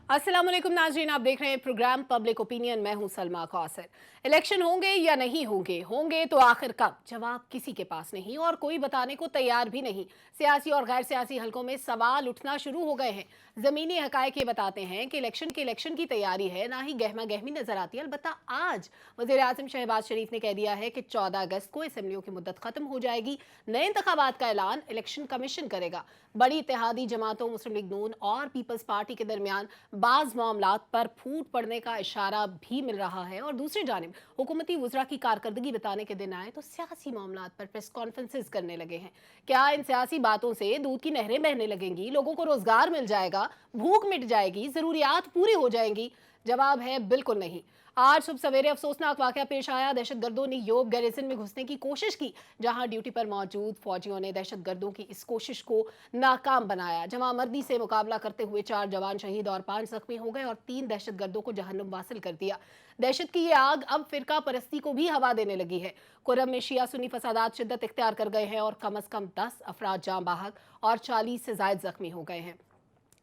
अस्सलाम वालेकुम नाज़रीन, आप देख रहे हैं प्रोग्राम पब्लिक ओपिनियन। मैं हूं सलमा कौसर। इलेक्शन होंगे या नहीं होंगे तो आखिर कब? जवाब किसी के पास नहीं और कोई बताने को तैयार भी नहीं। सियासी और गैर सियासी हलकों में सवाल उठना शुरू हो गए हैं। ज़मीनी हकायक ये बताते हैं कि इलेक्शन की तैयारी है, ना ही गहमा गहमी नजर आती है। अलबत्ता आज वज़ीर आज़म शहबाज शरीफ ने कह दिया है कि 14 अगस्त को असम्बलियों की मुद्दत खत्म हो जाएगी। नए इंतखाबात का ऐलान इलेक्शन कमीशन करेगा। बड़ी इत्तेहादी जमातों मुस्लिम लीग नून और पीपल्स पार्टी के दरमियान बाज़ मामलात पर फूट पड़ने का इशारा भी मिल रहा है और दूसरी जानिब हुकूमती वज़रा की कारकर्दगी बताने के दिन आए तो सियासी मामलात पर प्रेस कॉन्फ्रेंसेस करने लगे हैं। क्या इन सियासी बातों से दूध की नहरें बहने लगेंगी? लोगों को रोजगार मिल जाएगा? भूख मिट जाएगी? जरूरियात पूरी हो जाएंगी? जवाब है बिल्कुल नहीं। आज सुबह सवेरे अफसोसनाक वाकया पेश आया। दहशतगर्दों ने योब गैरिसन में घुसने की कोशिश की, जहां ड्यूटी पर मौजूद फौजियों ने दहशतगर्दों की इस कोशिश को नाकाम बनाया। जमां मर्दी से मुकाबला करते हुए 4 जवान शहीद और 5 जख्मी हो गए और 3 दहशतगर्दों को जहन्नुम वासिल कर दिया। दहशत की ये आग अब फिरका परस्ती को भी हवा देने लगी है। कुरम में शिया सुन्नी फसादात शिद्दत इख्तियार कर गए हैं और कम अज कम 10 अफराद जाँ बहक और 40 से जायद जख्मी हो गए हैं।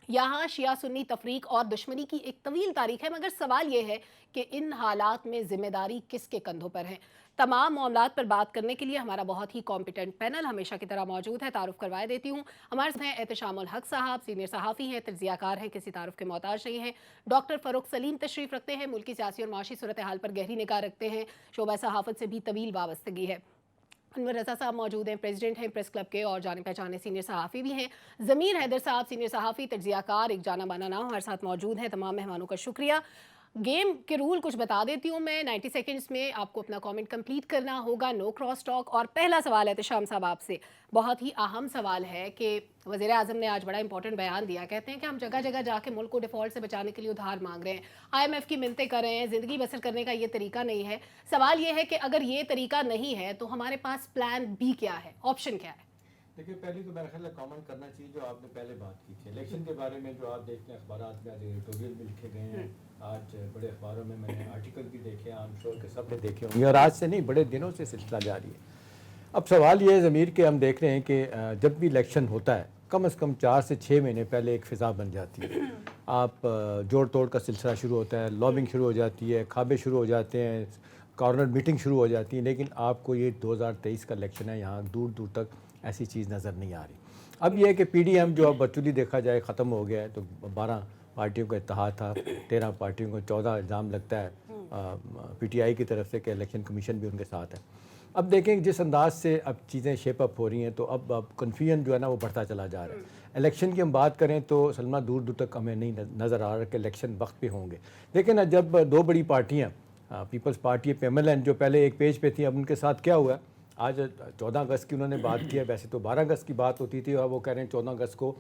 यहाँ शिया सुन्नी तफरीक और दुश्मनी की एक तवील तारीख है, मगर सवाल यह है कि इन हालात में जिम्मेदारी किसके कंधों पर है। तमाम मामलात पर बात करने के लिए हमारा बहुत ही कॉम्पिटेंट पैनल हमेशा की तरह मौजूद है। तारुफ करवाए देती हूँ। हमारे साथ हैं एहतशामुल हक साहब, सीनियर सहाफ़ी हैं, तज्ज़ियाकार हैं, किसी तारुफ के मोहताज नहीं हैं। डॉक्टर फ़ारूक सलीम तशरीफ़ रखते हैं, मुल्की सियासी और माशी सूरत हाल पर गहरी निगाह रखते हैं, शोबा सहाफ़त से भी तवील वाबस्तगी है। अनवर रज़ा साहब मौजूद हैं, प्रेसिडेंट हैं प्रेस क्लब के और जाने पहचाने सीनियर सहाफ़ी भी हैं। ज़मीर हैदर साहब सीनियर सहाफ़ी, तज्ज़ियाकार, एक जाना माना नाम हमारे साथ मौजूद हैं। तमाम मेहमानों का शुक्रिया। गेम के रूल कुछ बता देती हूँ मैं। 90 सेकंड्स में आपको अपना कमेंट कंप्लीट करना होगा, नो क्रॉस टॉक। और पहला सवाल है एहतशाम साहब आपसे, बहुत ही अहम सवाल है कि वज़ीर आज़म ने आज बड़ा इंपॉर्टेंट बयान दिया। कहते हैं कि हम जगह जगह जाके मुल्क को डिफ़ॉल्ट से बचाने के लिए उधार मांग रहे हैं, IMF की मिन्नतें कर रहे हैं, ज़िंदगी बसर करने का ये तरीका नहीं है। सवाल ये है कि अगर ये तरीका नहीं है तो हमारे पास प्लान बी क्या है, ऑप्शन क्या है? देखिए, पहली तो मेरा ख्याल है कमेंट करना चाहिए जो आपने पहले बात की थी इलेक्शन के बारे में। जो आप देखते हैं अखबारात में आज एडिटोरियल भी लिखे गए हैं, आज बड़े अखबारों में मैंने आर्टिकल भी देखे, आई एम श्योर के सब ने देखे होंगे, और आज से नहीं बड़े दिनों से सिलसिला जारी है। अब सवाल ये है ज़मीर के, हम देख रहे हैं कि जब भी इलेक्शन होता है कम से कम 4 से 6 महीने पहले एक फ़िज़ा बन जाती है। आप जोड़ तोड़ का सिलसिला शुरू होता है, लॉबिंग शुरू हो जाती है, खाबे शुरू हो जाते हैं, कॉर्नर मीटिंग शुरू हो जाती है। लेकिन आपको ये 2023 का इलेक्शन है, यहाँ दूर दूर तक ऐसी चीज़ नज़र नहीं आ रही। अब यह है कि PDM जो अब वर्चुअली देखा जाए ख़त्म हो गया है, तो 12 पार्टियों का इत्तेहाद था, 13 पार्टियों को 14 इल्ज़ाम लगता है PTI की तरफ से कि इलेक्शन कमीशन भी उनके साथ है। अब देखें जिस अंदाज से अब चीज़ें शेप अप हो रही हैं, तो अब कन्फ्यूजन जो है ना वो बढ़ता चला जा रहा है। इलेक्शन की हम बात करें तो सलमा दूर दूर तक हमें नहीं नज़र आ रहा कि इलेक्शन वक्त पे होंगे। लेकिन जब 2 बड़ी पार्टियाँ पीपल्स पार्टी PMLN जो पहले एक पेज पे थी, अब उनके साथ क्या हुआ? आज 14 अगस्त की उन्होंने बात की है, वैसे तो 12 अगस्त की बात होती थी, और वो कह रहे हैं 14 अगस्त को।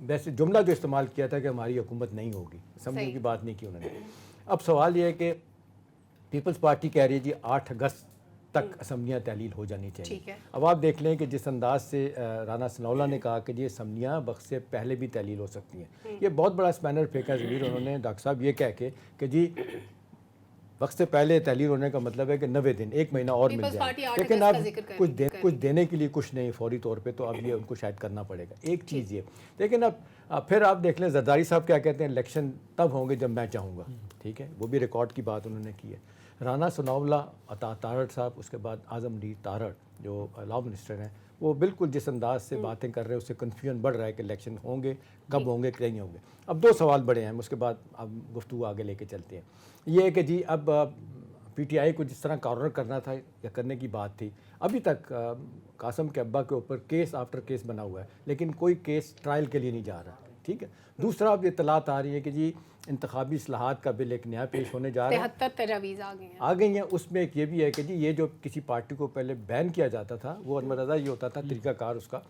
वैसे जुमला जो इस्तेमाल किया था कि हमारी हुकूमत नहीं होगी, समझने की बात नहीं की उन्होंने। अब सवाल ये है कि पीपल्स पार्टी कह रही है जी 8 अगस्त तक असम्बलियाँ तहलील हो जानी चाहिए। अब आप देख लें कि जिस अंदाज से राना सनाउल्लाह ने कहा कि ये असम्बलियाँ वक्त से पहले भी तहलील हो सकती हैं, ये बहुत बड़ा स्पैनर फेंका ज़मीर उन्होंने डॉक्टर साहब ये कह के कि जी वक्त से पहले तहलील होने का मतलब है कि 90 दिन, 1 महीना और मिल जाए। लेकिन अब कुछ देने के लिए कुछ नहीं फौरी तौर पे, तो अब ये उनको शायद करना पड़ेगा। एक चीज़ ये, लेकिन अब फिर आप देख लें जरदारी साहब क्या कहते हैं, इलेक्शन तब होंगे जब मैं चाहूँगा। ठीक है, वो भी रिकॉर्ड की बात उन्होंने की है। राना सनाउल्लाह, तारड़ साहब, उसके बाद आज़म डी तारड़ जो लॉ मिनिस्टर हैं, वो बिल्कुल जिस अंदाज से बातें कर रहे हैं उससे कन्फ्यूजन बढ़ रहा है कि इलेक्शन होंगे, कब होंगे, नहीं होंगे। अब 2 सवाल बड़े हैं, उसके बाद अब गुफ्तगू आगे लेके चलते हैं। ये है कि जी अब PTI को जिस तरह कॉर्नर करना था या करने की बात थी, अभी तक कासम के अब्बा के ऊपर केस आफ्टर केस बना हुआ है, लेकिन कोई केस ट्रायल के लिए नहीं जा रहा। ठीक है, दूसरा अब इत्तलात आ रही है कि जी इंतखाबी इस्लाहात का बिल एक नया पेश होने जा रहा है, 73 तजावीज़ आ गई हैं। उसमें एक ये भी है कि जी ये जो किसी पार्टी को पहले बैन किया जाता था, वो अनवर रज़ा ये होता था तरीक़ाकार उसका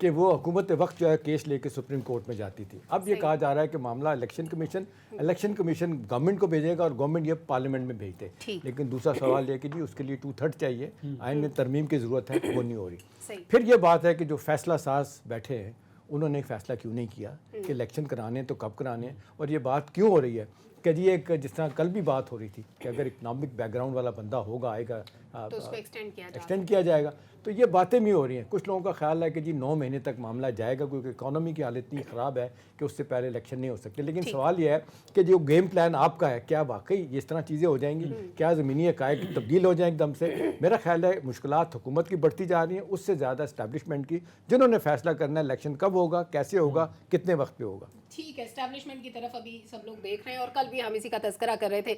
कि वो हुकूमत वक्त जो है केस लेके सुप्रीम कोर्ट में जाती थी। अब ये कहा जा रहा है कि मामला इलेक्शन कमीशन गवर्नमेंट को भेजेगा और गवर्नमेंट ये पार्लियामेंट में भेजते। लेकिन दूसरा सवाल ये कि जी उसके लिए 2/3 चाहिए, आइन में तरमीम की ज़रूरत है, वो नहीं हो रही। फिर ये बात है कि जो फैसला साज बैठे हैं उन्होंने एक फ़ैसला क्यों नहीं किया कि इलेक्शन कराने तो कब कराने, और ये बात क्यों हो रही है کہ جی ایک جس طرح کل بھی بات ہو رہی تھی کہ اگر اکنامک بیک گراؤنڈ والا بندہ ہوگا آئے گا تو اس کو ایکسٹینڈ کیا جائے گا. تو یہ باتیں بھی ہو رہی ہیں. کچھ لوگوں کا خیال ہے کہ جی 9 مہینے تک معاملہ جائے گا کیونکہ اکانومی کی حالت اتنی خراب ہے کہ اس سے پہلے الیکشن نہیں ہو سکتے. لیکن سوال یہ ہے کہ جو گیم پلان آپ کا ہے کیا واقعی اس طرح چیزیں ہو جائیں گی؟ کیا زمینی حقائق تبدیل ہو جائیں ایک دم سے؟ میرا خیال ہے مشکلات حکومت کی بڑھتی جا رہی ہیں, اس سے زیادہ اسٹیبلشمنٹ کی, جنہوں نے فیصلہ کرنا ہے الیکشن کب ہوگا, کیسے ہوگا, کتنے وقت پہ ہوگا. ٹھیک ہے, اسٹیبلشمنٹ کی طرف ابھی سب لوگ دیکھ رہے ہیں اور کل بھی ہم اسی کا تذکرہ کر رہے تھے.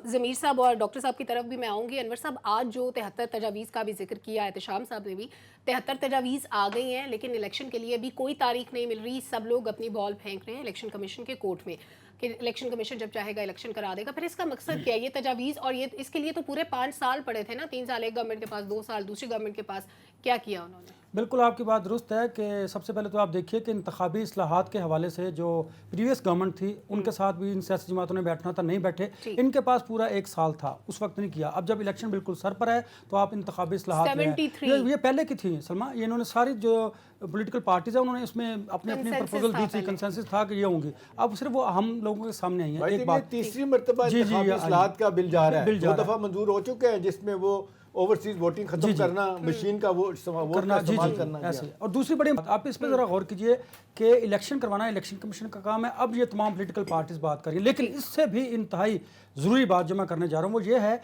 ضمیر صاحب اور ڈاکٹر صاحب کی طرف بھی میں آؤں گی. انور صاحب, آج جو 73 تجاویز کا بھی ذکر کیا احتشام صاحب نے بھی, 73 تجاویز آ گئی ہیں لیکن الیکشن کے لیے ابھی کوئی تاریخ نہیں مل رہی. سب لوگ اپنی بال پھینک رہے ہیں الیکشن کمیشن کے کورٹ میں کہ الیکشن کمیشن جب چاہے گا الیکشن کرا دے گا. پھر اس کا مقصد کیا ہے یہ تجاویز؟ اور یہ اس کے لیے تو پورے 5 سال پڑے تھے نا, 3 سال ایک گورنمنٹ کے پاس, 2 سال دوسری گورنمنٹ کے پاس. کیا کیا انہوں نے؟ بالکل آپ کی بات درست ہے کہ سب سے پہلے تو آپ دیکھیے کہ انتخابی اصلاحات کے حوالے سے جو پریویس گورنمنٹ تھی ان کے ساتھ بھی ان سیاسی جماعتوں نے بیٹھنا تھا, نہیں بیٹھے. ان کے پاس پورا 1 سال تھا, اس وقت نہیں کیا. اب جب الیکشن بالکل سر پر ہے تو آپ انتخابی اصلاحات میں یہ پہلے کی تھی سلما, یہ انہوں نے ساری جو پولیٹیکل پارٹیز ہیں انہوں نے اس میں اپنی پروپوزل دی تھی, کنسنسس تھا کہ یہ ہوں گی. اب صرف وہ ہم لوگوں کے سامنے آئی ہیں. ایک بات, تیسری مرتبہ انتخابی اصلاحات کا بل جا رہا ہے, 2 دفعہ منظور ہو چکے ہیں, جس میں وہ اوورسیز ووٹنگ ختم کرنا, مشین کا وہ استعمال کرنا. ایسے. اور دوسری بڑی بات, آپ اس پہ ذرا غور کیجئے کہ الیکشن کروانا الیکشن کمیشن کا کام ہے. اب یہ تمام پولیٹیکل پارٹیز بات کر رہی ہیں, لیکن اس سے بھی انتہائی ضروری بات جو میں کرنے جا رہا ہوں وہ یہ ہے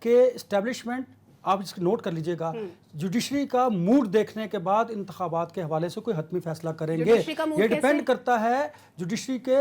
کہ اسٹیبلشمنٹ, آپ اس کو نوٹ کر لیجئے گا, جوڈیشری کا موڈ دیکھنے کے بعد انتخابات کے حوالے سے کوئی حتمی فیصلہ کریں گے. یہ ڈیپینڈ کرتا ہے جوڈیشری کے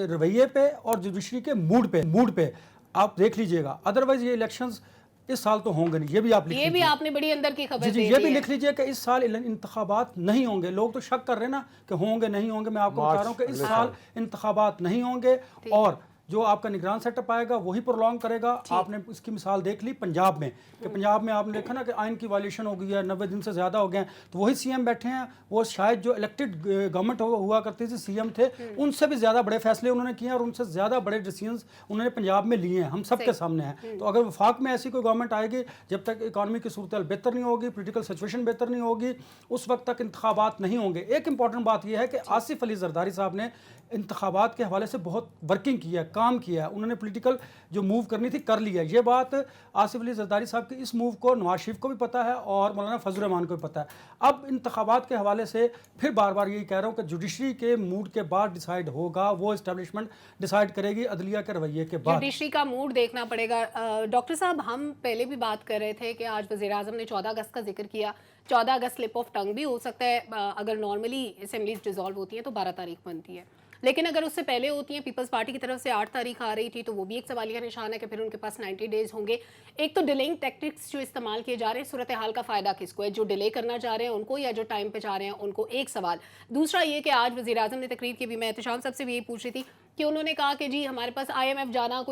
رویے پہ اور جوڈیشری کے موڈ پہ. آپ دیکھ لیجئے گا, ادروائز یہ الیکشنز اس سال تو ہوں گے نہیں. یہ بھی آپ لکھ لیجئے, یہ بھی آپ نے بڑی اندر کی خبر دی ہے. یہ بھی لکھ لیجئے کہ اس سال انتخابات نہیں ہوں گے. لوگ تو شک کر رہے ہیں نا کہ ہوں گے نہیں ہوں گے. میں آپ کو بتا رہا ہوں کہ اس سال انتخابات نہیں ہوں گے, اور جو آپ کا نگران سیٹ اپ آئے گا وہی پرولونگ کرے گا. آپ نے اس کی مثال دیکھ لی پنجاب میں, کہ پنجاب میں آپ نے دیکھا نا کہ آئین کی وائلیشن ہو گئی ہے, 90 دن سے زیادہ ہو گئے ہیں, تو وہی سی ایم بیٹھے ہیں. وہ شاید جو الیکٹڈ گورنمنٹ ہوا کرتی تھی, سی ایم تھے, ان سے بھی زیادہ بڑے فیصلے انہوں نے کیے ہیں اور ان سے زیادہ بڑے ڈیسیژنز انہوں نے پنجاب میں لیے ہیں, ہم سب کے سامنے ہیں. تو اگر وفاق میں ایسی کوئی گورنمنٹ آئے گی, جب تک اکانومی کی صورتحال بہتر نہیں ہوگی, پولیٹیکل سچویشن بہتر نہیں ہوگی, اس وقت تک انتخابات نہیں ہوں گے. ایک امپورٹنٹ بات یہ ہے کہ آصف علی زرداری صاحب نے انتخابات کے حوالے سے بہت ورکنگ کیا ہے, کام کیا ہے. انہوں نے پولیٹیکل جو موو کرنی تھی کر لیا. یہ بات آصف علی زرداری صاحب کے اس موو کو نواز شریف کو بھی پتہ ہے اور مولانا فضل الرحمان کو بھی پتہ ہے. اب انتخابات کے حوالے سے پھر بار بار یہی کہہ رہا ہوں کہ جوڈیشری کے موڈ کے بعد ڈیسائیڈ ہوگا, وہ اسٹیبلشمنٹ ڈیسائیڈ کرے گی عدلیہ کے رویے کے بعد. جوڈیشری کا موڈ دیکھنا پڑے گا. ڈاکٹر صاحب, ہم پہلے بھی بات کر رہے تھے کہ آج وزیر اعظم نے 14 اگست کا ذکر کیا. 14 اگست سلپ آف ٹنگ بھی ہو سکتا ہے. اگر نارملی اسمبلیز ڈیزالو ہوتی ہیں تو 12 تاریخ بنتی ہے, لیکن اگر اس سے پہلے ہوتی ہیں, پیپلز پارٹی کی طرف سے 8 تاریخ آ رہی تھی, تو وہ بھی ایک سوالیہ نشان ہے کہ پھر ان کے پاس 90 ڈیز ہوں گے. ایک تو ڈیلینگ ٹیکٹکس جو استعمال کیے جا رہے ہیں, صورتحال کا فائدہ کس کو ہے, جو ڈیلے کرنا چاہ رہے ہیں ان کو یا جو ٹائم پہ چاہ رہے ہیں ان کو؟ ایک سوال. دوسرا یہ کہ آج وزیر اعظم نے تقریر کی بھی, میں احتشام صاحب سے بھی یہی پوچھ رہی تھی کہ انہوں نے کہا کہ جی ہمارے پاس IMF جانا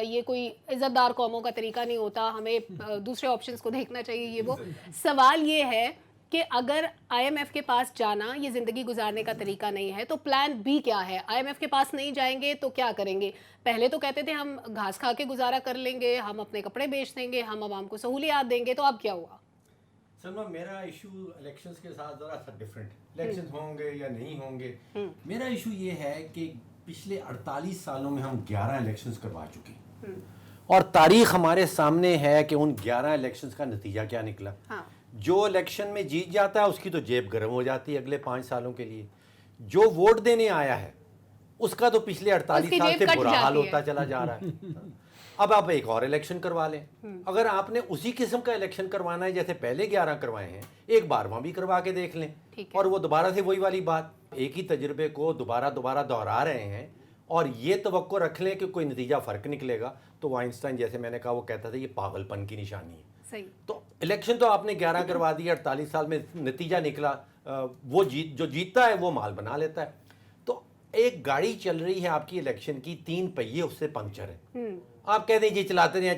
یہ کوئی عزت دار قوموں کا طریقہ نہیں ہوتا, ہمیں دوسرے آپشنس کو دیکھنا چاہیے. یہ وہ سوال یہ ہے کہ اگر IMF کے پاس جانا یہ زندگی گزارنے کا طریقہ نہیں ہے تو پلان بی کیا ہے؟ IMF کے پاس نہیں جائیں گے تو کیا کریں گے؟ پہلے تو کہتے تھے ہم گھاس کھا کے گزارا کر لیں گے, ہم اپنے کپڑے بیچ دیں گے, ہم عوام کو سہولیات دیں گے, تو اب کیا ہوا؟ سلما, میرا ایشو الیکشنز کے ساتھ ذرا سا ڈیفرنٹ. الیکشن ہوں گے یا نہیں ہوں گے, میرا ایشو یہ ہے کہ پچھلے 48 سالوں میں ہم 11 الیکشنز کروا چکے ہیں, اور تاریخ ہمارے سامنے ہے کہ ان 11 الیکشنز کا نتیجہ کیا نکلا. جو الیکشن میں جیت جاتا ہے اس کی تو جیب گرم ہو جاتی ہے اگلے 5 سالوں کے لیے. جو ووٹ دینے آیا ہے اس کا تو پچھلے 48 سال سے برا حال ہوتا چلا جا رہا ہے. اب آپ ایک اور الیکشن کروا لیں. اگر آپ نے اسی قسم کا الیکشن کروانا ہے جیسے پہلے 11 کروائے ہیں, ایک بار وہاں بھی کروا کے دیکھ لیں, اور وہ دوبارہ سے وہی والی بات, ایک ہی تجربے کو دوبارہ دہرا رہے ہیں اور یہ توقع رکھ لیں کہ کوئی نتیجہ فرق نکلے گا, تو آئنسٹائن جیسے میں نے کہا وہ کہتا تھا یہ پاگل پن کی نشانی ہے. تو الیکشن تو آپ نے 11 کروا دی, 48 سال میں نتیجہ نکلا, وہ جو جیتتا ہے وہ مال بنا لیتا ہے. تو ایک گاڑی چل رہی ہے آپ کی الیکشن کی, 3 پہیے اس سے پنکچر ہے, آپ کہہ دیں جی چلاتے جائیں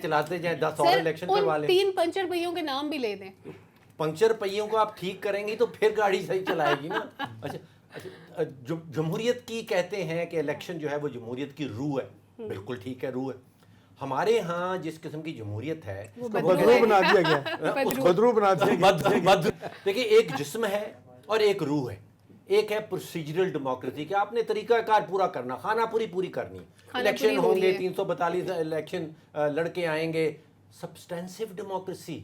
10 اور الیکشن کروا لیں. 3 پنچر پہیوں کے نام بھی لے دیں. پنچر پہیوں کو آپ ٹھیک کریں گی تو پھر گاڑی صحیح چلائے گی نا. اچھا, جمہوریت کی کہتے ہیں کہ الیکشن جو ہے وہ جمہوریت کی روح ہے. بالکل ٹھیک ہے, روح ہے. ہمارے ہاں جس قسم کی جمہوریت ہے بدرو بنا دیا گیا. دیکھیے ایک جسم ہے اور ایک روح ہے. ایک ہے پروسیجرل ڈیموکریسی کہ آپ نے طریقہ کار پورا کرنا، خانہ پوری کرنی. خانہ الیکشن پوری ہو ہوں رہی گے، ہے. 342 الیکشن لڑکے آئیں گے. سبسٹینسو ڈیموکریسی،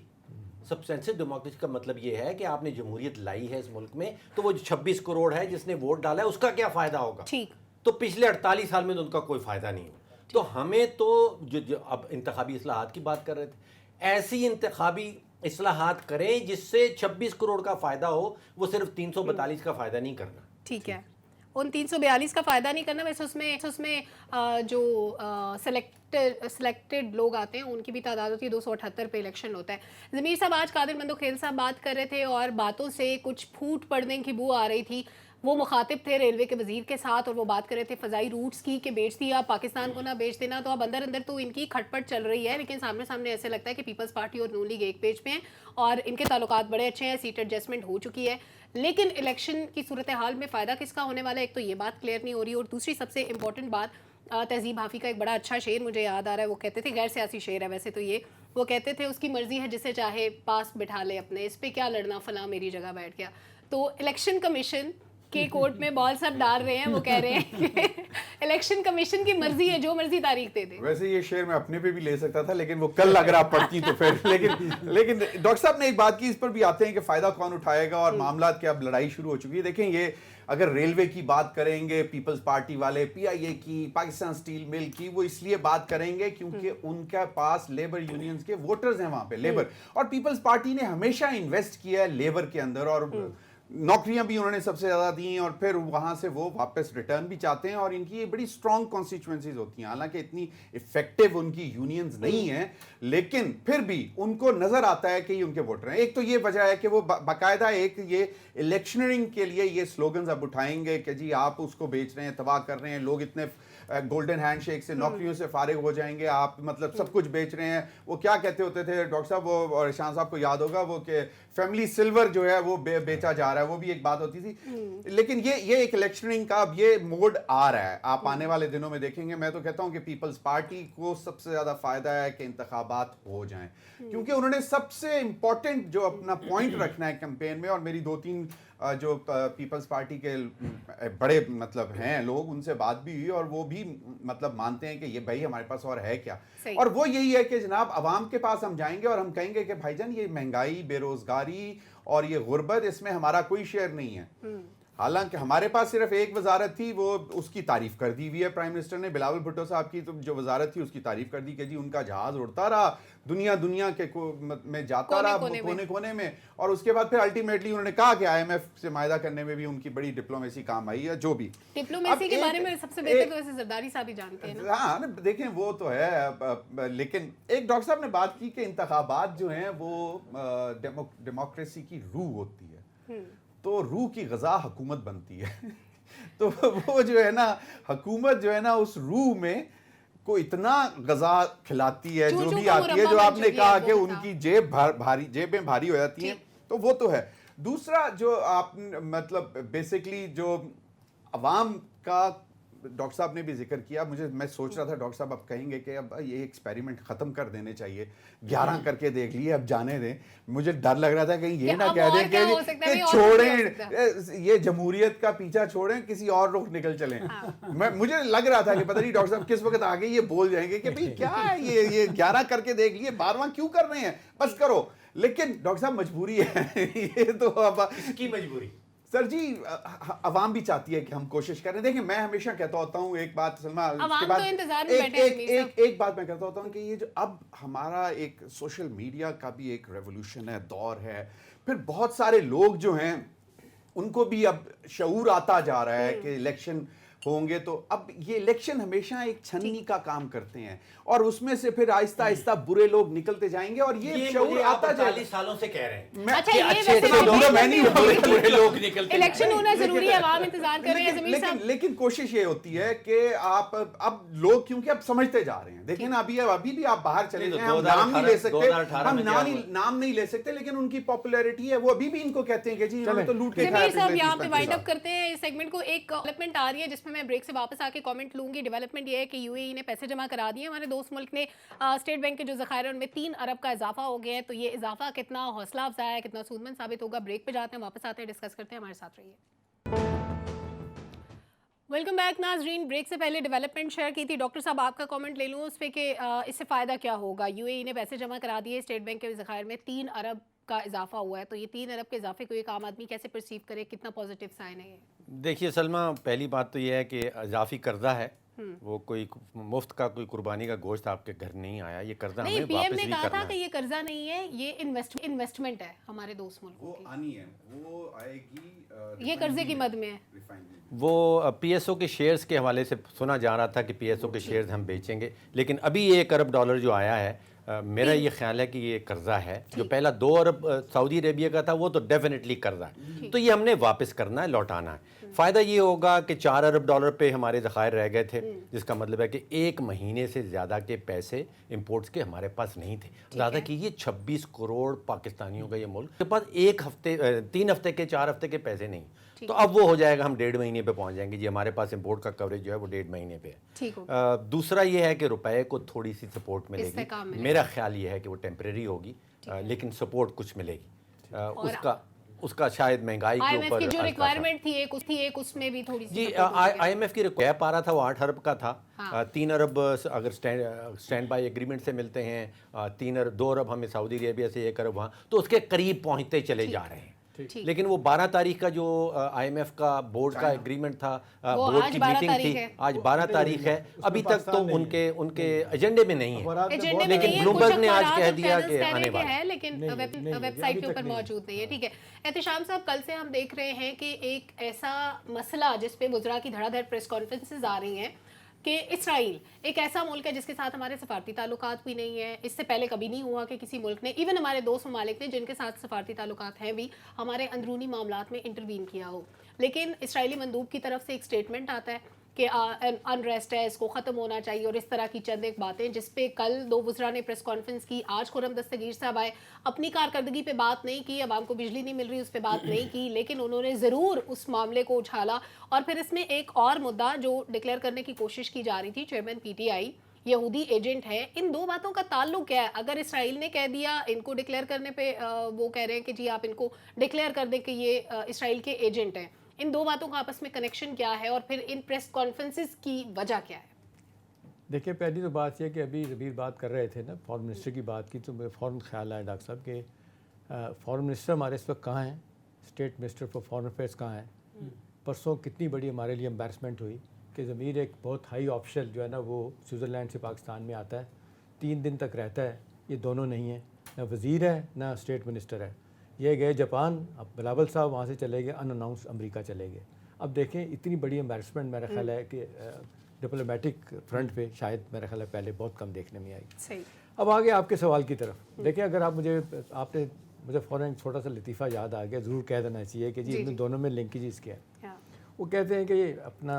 سبسٹینسو ڈیموکریسی کا مطلب یہ ہے کہ آپ نے جمہوریت لائی ہے اس ملک میں، تو وہ جو 26 کروڑ ہے جس نے ووٹ ڈالا ہے اس کا کیا فائدہ ہوگا؟ ٹھیک. تو پچھلے 48 سال میں تو ان کا کوئی فائدہ نہیں ہوا. تو ہمیں تو جو اب انتخابی اصلاحات کی بات کر رہے تھے، ایسی انتخابی اصلاحات کریں جس سے 26 کروڑ کا فائدہ ہو، وہ صرف 342 کا فائدہ نہیں کرنا. ٹھیک ہے، ان 342 کا فائدہ نہیں کرنا. ویسے اس میں جو سلیکٹڈ لوگ آتے ہیں ان کی بھی تعداد ہوتی ہے. 278 پہ الیکشن ہوتا ہے. ضمیر صاحب، آج قادر مندوخیل صاحب بات کر رہے تھے اور باتوں سے کچھ پھوٹ پڑنے کی بو آ رہی تھی. وہ مخاطب تھے ریلوے کے وزیر کے ساتھ اور وہ بات کر رہے تھے فضائی روٹس کی کہ بیچ دیا پاکستان کو، نہ بیچ دینا. تو اب اندر تو ان کی کھٹ پٹ چل رہی ہے، لیکن سامنے ایسے لگتا ہے کہ پیپلز پارٹی اور نون لیگ ایک پیج پہ ہیں اور ان کے تعلقات بڑے اچھے ہیں. سیٹ ایڈجسٹمنٹ ہو چکی ہے، لیکن الیکشن کی صورتحال میں فائدہ کس کا ہونے والا ہے؟ ایک تو یہ بات کلیئر نہیں ہو رہی، اور دوسری سب سے امپورٹنٹ بات، تہذیب حافی کا ایک بڑا اچھا شعر مجھے یاد آ رہا ہے. وہ کہتے تھے، غیر سیاسی شعر ہے ویسے تو یہ، وہ کہتے تھے اس کی مرضی ہے جسے چاہے پاس بٹھا لے اپنے، اس پہ کیا لڑنا، فلاں میری جگہ بیٹھ گیا. تو الیکشن کمیشن کے کورٹ میں بال سب ڈال رہے ہیں. وہ کہہ رہے ہیں کہ الیکشن کمیشن کی مرضی ہے، جو مرضی تاریخ دے دے. ویسے یہ شعر میں اپنے پہ بھی لے سکتا تھا، لیکن وہ کل اگر آپ پڑھتی تو پھر لیکن ڈاکٹر صاحب نے ایک بات کی، اس پر بھی آتے ہیں کہ فائدہ کون اٹھائے گا اور معاملات کی اب لڑائی شروع ہو چکی ہے. دیکھیں، یہ اگر ریلوے کی بات کریں گے، پیپلز پارٹی والے پی آئی اے کی، پاکستان اسٹیل مل کی، وہ اس لیے بات کریں گے کیونکہ ان کے پاس لیبر یونینز کے ووٹرز ہیں وہاں پہ. لیبر اور پیپلز پارٹی نے ہمیشہ انویسٹ کیا ہے لیبر کے اندر، اور نوکریاں بھی انہوں نے سب سے زیادہ دی ہیں، اور پھر وہاں سے وہ واپس ریٹرن بھی چاہتے ہیں، اور ان کی بڑی اسٹرانگ کانسٹیچوئنسیز ہوتی ہیں. حالانکہ اتنی افیکٹو ان کی یونینز نہیں ہیں، لیکن پھر بھی ان کو نظر آتا ہے کہ یہ ان کے ووٹر ہیں. ایک تو یہ وجہ ہے کہ وہ باقاعدہ ایک یہ الیکشنرنگ کے لیے یہ سلوگنز اب اٹھائیں گے کہ جی آپ اس کو بیچ رہے ہیں، تباہ کر رہے ہیں، لوگ اتنے گولڈن ہینڈ شیک سے نوکریوں سے فارغ ہو جائیں گے، آپ مطلب سب کچھ بیچ رہے ہیں. وہ کیا کہتے ہوتے تھے ڈاکٹر صاحب، وہ اور شاہ صاحب کو یاد ہوگا وہ کہ فیملی سلور جو ہے وہ بیچا جا رہا ہے، وہ بھی ایک بات ہوتی تھی. لیکن یہ ایک الیکشننگ کا اب یہ موڈ آ رہا ہے. آپ آنے والے دنوں میں دیکھیں گے. میں تو کہتا ہوں کہ پیپلز پارٹی کو سب سے زیادہ فائدہ ہے کہ انتخابات ہو جائیں، کیونکہ انہوں نے سب سے امپورٹنٹ جو اپنا پوائنٹ رکھنا ہے کیمپین میں. اور میری 2-3 جو پیپلز پارٹی کے بڑے مطلب ہیں لوگ، ان سے بات بھی ہوئی اور وہ بھی مطلب مانتے ہیں کہ یہ بھائی ہمارے پاس اور ہے کیا. اور وہ یہی ہے کہ جناب عوام کے پاس ہم جائیں گے اور ہم کہیں گے کہ بھائی جان یہ مہنگائی، بے روزگاری اور یہ غربت، اس میں ہمارا کوئی شیئر نہیں ہے. حالانکہ ہمارے پاس صرف ایک وزارت تھی، وہ اس کی تعریف کر دی ہوئی ہے پرائم منسٹر نے. بلاول بھٹو صاحب کی تو جو وزارت تھی اس کی تعریف کر دی کہ جی ان کا جہاز اڑتا رہا، دنیا کے میں جاتا رہا کونے کونے میں. اور اس کے بعد پھر الٹیمیٹلی انہوں نے کہا کہ آئی ایم ایف سے معاہدہ کرنے میں بھی ان کی بڑی ڈپلومیسی کام آئی ہے. جو بھی ڈپلومیسی کے بارے میں سب سے بہتر تو ویسے زرداری صاحب ہی جانتے ہیں. ہاں دیکھیں وہ تو ہے، لیکن ایک ڈاکٹر صاحب نے بات کی کہ انتخابات جو ہیں وہ ڈیموکریسی کی روح ہوتی ہے، تو روح کی غذا حکومت بنتی ہے. تو وہ جو ہے نا حکومت جو ہے نا اس روح میں کو اتنا غذا کھلاتی ہے، جو بھی آتی ہے، جو آپ نے کہا کہ ان کی جیبیں بھاری ہو جاتی ہیں، تو وہ تو ہے. دوسرا جو آپ مطلب بیسکلی جو عوام کا ڈاکٹر صاحب نے بھی ذکر کیا، میں سوچ رہا تھا ڈاکٹر صاحب اب کہیں گے کہ اب یہ ایکسپیریمنٹ ختم کر دینے چاہیے، 11 کر کے دیکھ لیے، اب جانے دیں. مجھے ڈر لگ رہا تھا کہ یہ نہ کہہ دیں کہ چھوڑیں یہ جمہوریت کا پیچھا، چھوڑیں کسی اور رخ نکل چلیں. مجھے لگ رہا تھا کہ پتہ نہیں ڈاکٹر صاحب کس وقت آگے یہ بول جائیں گے کہ بھئی کیا ہے یہ 11 کر کے دیکھ لیے، 12واں کیوں کر رہے ہیں، بس کرو. لیکن ڈاکٹر صاحب مجبوری ہے یہ تو اب اس کی مجبوری. سر جی عوام بھی چاہتی ہے کہ ہم کوشش کریں. دیکھیں میں ہمیشہ کہتا ہوتا ہوں ایک بات سلمہ، اس کے بعد ایک بات میں کہتا ہوتا ہوں کہ یہ جو اب ہمارا ایک سوشل میڈیا کا بھی ایک ریولوشن ہے، دور ہے، پھر بہت سارے لوگ جو ہیں ان کو بھی اب شعور آتا جا رہا ہے کہ الیکشن ہوں گے. تو اب یہ الیکشن ہمیشہ ایک چھننی کا کام کرتے ہیں اور اس میں سے پھر آہستہ آہستہ برے لوگ نکلتے جائیں گے، اور یہ شعور آتا جائے. 40 سالوں سے کہہ رہے ہیں الیکشن ہونا ضروری ہے، عوام انتظار کر رہے ہیں. لیکن کوشش یہ ہوتی ہے کہ آپ اب لوگ کیونکہ اب سمجھتے جا رہے ہیں. دیکھیں نا ابھی بھی آپ باہر چلے جائیں، ہم نام نہیں لے سکتے، ہم نام نہیں لے سکتے، لیکن ان کی پاپولیرٹی ہے، وہ ابھی بھی ان کو کہتے ہیں کہ جی انہوں نے تو لوٹ کے کھایا. صاحب یہاں پہ وائنڈ اپ کرتے ہیں اس سیگمنٹ کو. ایک ڈیولپمنٹ آ رہی ہے جس میں بریک سے واپس آ کے کامنٹ لوں گی. ڈیولپمنٹ یہ ہے کہ یو اے ای نے پیسے جمع کرا دیے. ہمارے دوست ملک نے اسٹیٹ بینک کے جو ذخائر ہیں ان میں 3 ارب کا اضافہ ہو گیا ہے. تو یہ اضافہ کتنا حوصلہ افزا ہے، کتنا سودمند ثابت ہوگا، بریک پہ جاتے ہیں، واپس آتے ہیں، ڈسکس کرتے ہیں. ہمارے ساتھ رہیے. वेलकम बैक नाजरीन। ब्रेक से पहले डेवलपमेंट शेयर की थी। डॉक्टर साहब आपका कमेंट ले लूँ उस पर कि इससे फ़ायदा क्या होगा। यूएई ने पैसे जमा करा दिए, स्टेट बैंक के ज़खायर में 3 अरब का इजाफा हुआ है, तो ये 3 अरब के इजाफे को एक आम आदमी कैसे परसीव करे, कितना पॉजिटिव साइन है ये? देखिए सलमा, पहली बात तो ये है कि इजाफी कर्जा है, वो कोई मुफ्त का कोई कुर्बानी का गोश्त आपके घर नहीं आया, ये कर्जा नहीं, हमें पीएम वापस ने भी कहा करना था कि है। ये कर्जा नहीं है, ये इन्वेस्टमेंट है हमारे दोस्त मुल्कों वो की। आनी है, वो आएगी, ये कर्जे की मद में है। वो पीएसओ के शेयर्स के हवाले से सुना जा रहा था कि पीएसओ के शेयर्स हम बेचेंगे, लेकिन अभी ये $1 अरब जो आया है, मेरा ये ख्याल है कि ये कर्जा है। जो पहला 2 अरब सऊदी अरेबिया का था वो तो डेफिनेटली कर्जा है, तो ये हमने वापस करना है, लौटाना है। फ़ायदा ये होगा कि $4 अरब पे हमारे ज़खायर रह गए थे, जिसका मतलब है कि 1 महीने से ज़्यादा के पैसे इंपोर्ट्स के हमारे पास नहीं थे। ज़्यादा कि ये 26 करोड़ पाकिस्तानियों का ये मुल्क के पास 3 हफ्ते के 4 हफ्ते के पैसे नहीं, तो अब वो हो जाएगा, हम 1.5 महीने पे पहुंच जाएंगे जी। हमारे पास इंपोर्ट का कवरेज जो है वो 1.5 महीने पे है। ठीक हो। दूसरा ये है कि रुपए को थोड़ी सी सपोर्ट इस्तेकाम मिलेगी। मिलेगा। मेरा ख्याल ये है कि वो टेम्परेरी होगी, लेकिन सपोर्ट कुछ मिलेगी। उसका शायद महंगाई के आईएमएफ ऊपर की जो हल्का सा- रिक्वायरमेंट थी एक उसमें भी थोड़ी सी जी, support मिलेगी। आईएमएफ की रिक्वायरमेंट आ रहा था वो 8 अरब का था। हाँ। 3 अरब अगर स्टैंड बाई एग्रीमेंट से मिलते हैं, 2 अरब हमें सऊदी अरेबिया से, 1 अरब वहाँ, तो उसके करीब पहुँचते चले जा रहे हैं। ठीक। लेकिन वो 12 तारीख का जो आईएमएफ का बोर्ड का एग्रीमेंट था, वो बोर्ड आज की 12 मीटिंग तारीख थी, है। आज 12 तारीख है, अभी तक तो उनके एजेंडे में नहीं है। एजेंडे में लेकिन नहीं है, ब्लूमबर्ग कुछ ने आज अखबारात कह और दिया चैनल्स कि कह रहे आने हैं कि वाला है, लेकिन वेबसाइट के ऊपर मौजूद नहीं है। ठीक है एहतिशाम साहब, कल से हम देख रहे हैं कि एक ऐसा मसला जिस पे वुज़रा की धड़ाधड़ प्रेस कॉन्फ्रेंसेस आ रही हैं कि इसराइल एक ऐसा मुल्क है जिसके साथ हमारे सफारती ताल्लुकात भी नहीं है। इससे पहले कभी नहीं हुआ कि किसी मुल्क ने, इवन हमारे दोस्त ममालिक ने जिनके साथ सफारती ताल्लुकात हैं भी, हमारे अंदरूनी मामलात में इंटरवीन किया हो। लेकिन इसराइली मंदूब की तरफ से एक स्टेटमेंट आता है कि अनरेस्ट है, इसको ख़त्म होना चाहिए, और इस तरह की चंद एक बातें जिस पे कल 2 वुज़रा ने प्रेस कॉन्फ्रेंस की। आज खुर्रम दस्तगीर साहब आए, अपनी कारकर्दगी पे बात नहीं की, अवाम को बिजली नहीं मिल रही उस पर बात नहीं की, लेकिन उन्होंने ज़रूर उस मामले को उछाला। और फिर इसमें एक और मुद्दा जो डिक्लेयर करने की कोशिश की जा रही थी, चेयरमैन पीटीआई यहूदी एजेंट है। इन दो बातों का ताल्लुक क्या है? अगर इसराइल ने कह दिया इनको डिक्लेयर करने पे, वो कह रहे हैं कि जी आप इनको डिक्लेयर कर दें कि ये इसराइल के एजेंट हैं, इन दो बातों का आपस में कनेक्शन क्या है, और फिर इन प्रेस कॉन्फ्रेंसेस की वजह क्या है? देखिए, पहली तो बात यह कि अभी रबीर बात कर रहे थे ना, फॉरेन मिनिस्टर की बात की, तो मुझे फ़ौरन ख्याल आया डॉक्टर साहब कि फॉरेन मिनिस्टर हमारे इस वक्त कहाँ हैं, state minister for foreign affairs कहाँ हैं। परसों कितनी बड़ी हमारे लिए एम्बैरसमेंट हुई कि ज़मीर एक बहुत हाई ऑफिशियल जो है ना वो स्विट्ज़रलैंड से पाकिस्तान में आता है, 3 दिन तक रहता है, ये दोनों नहीं है, ना वज़ीर है ना स्टेट मिनिस्टर है। ये गए जापान, अब बिलावल साहब वहाँ से चले गए, अनअनाउंस अमेरिका चले गए। अब देखें, इतनी बड़ी एम्बैरसमेंट मेरा ख्याल है कि डिप्लोमेटिक फ्रंट पे शायद मेरा ख्याल है पहले बहुत कम देखने में आई। सही। अब आगे आपके सवाल की तरफ देखिए, अगर आप आपने मुझे फ़ौरन छोटा सा लतीफ़ा याद आ गया, ज़रूर कह देना चाहिए कि जी इन दोनों में लिंकेजेस क्या है। वो कहते हैं कि अपना